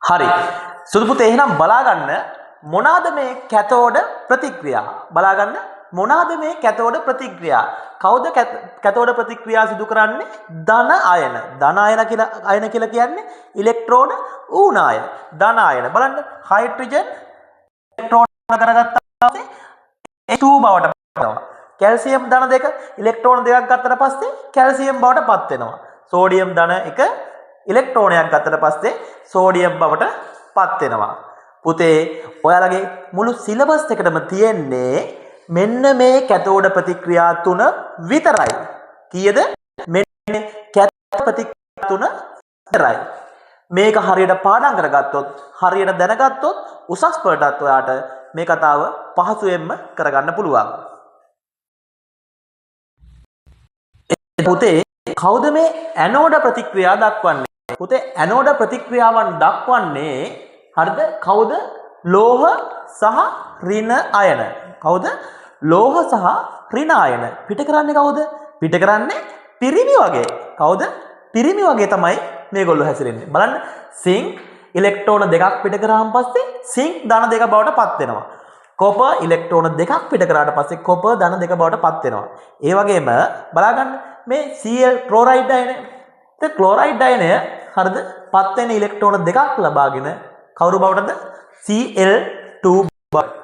හරි. සුදු පුතේ එහෙනම් බලා ගන්න මොනවාද මේ කැතෝඩ ප්‍රතික්‍රියා? බලා ගන්න මොනවාද මේ කැතෝඩ ප්‍රතික්‍රියා? කවුද කැතෝඩ ප්‍රතික්‍රියා සිදු කරන්නේ? ධන අයන. ධන අයන කියලා කියන්නේ ඉලෙක්ට්‍රෝන ඌනාය. ධන අයන. බලන්න හයිඩ්‍රජන් ඉලෙක්ට්‍රෝන කරගත්තා පස්සේ H2 බවට පත් වෙනවා. කැල්සියම් ධන දෙක ඉලෙක්ට්‍රෝන දෙකක් ගත්තට පස්සේ කැල්සියම් බවට පත් වෙනවා. සෝඩියම් ධන එක ඉලෙක්ට්‍රෝනයක් ගත්තට පස්සේ සෝඩියම් බවට පත් වෙනවා. පුතේ ඔයාලගේ මුළු සිලබස් එකටම තියෙන්නේ මෙන්න මේ කැතෝඩ ප්‍රතික්‍රියා තුන විතරයි. කීයද? මෙන්න කැතෝඩ ප්‍රතික්‍රියා තුන විතරයි. මේක හරියට පාඩම් කරගත්තොත්, හරියට දැනගත්තොත් උසස් පෙළටත් ඔයාට මේ කතාව පහසුවෙන්ම කරගන්න පුළුවන්. පුතේ කවුද මේ ඇනෝඩ ප්‍රතික්‍රියා දක්වන්නේ? පුතේ ඇනෝඩ ප්‍රතික්‍රියාවන් දක්වන්නේ හරිද? කවුද? ලෝහ සහ ඍණ අයන. කවුද? ලෝහ සහ ඍණ අයන. පිට කරන්නේ කවුද? පිට කරන්නේ පිරිමි වගේ. කවුද? පිරිමි වගේ තමයි මේගොල්ලෝ හැසිරෙන්නේ. බලන්න සිංක් ඉලෙක්ට්‍රෝන දෙකක් පිට කරාන් පස්සේ සිංක් ධන දෙක බවට පත් වෙනවා. කොපර් ඉලෙක්ට්‍රෝන දෙකක් පිට කරාට පස්සේ කොපර් ධන දෙක බවට පත් වෙනවා. ඒ වගේම බලාගන්න මේ Cl ක්ලෝරයිඩ් අයනය. ඒ ක්ලෝරයිඩ් අයනය හරිද? පත් වෙන ඉලෙක්ට්‍රෝන දෙකක් ලබාගෙන කවුරු බවටද? Cl2 බවට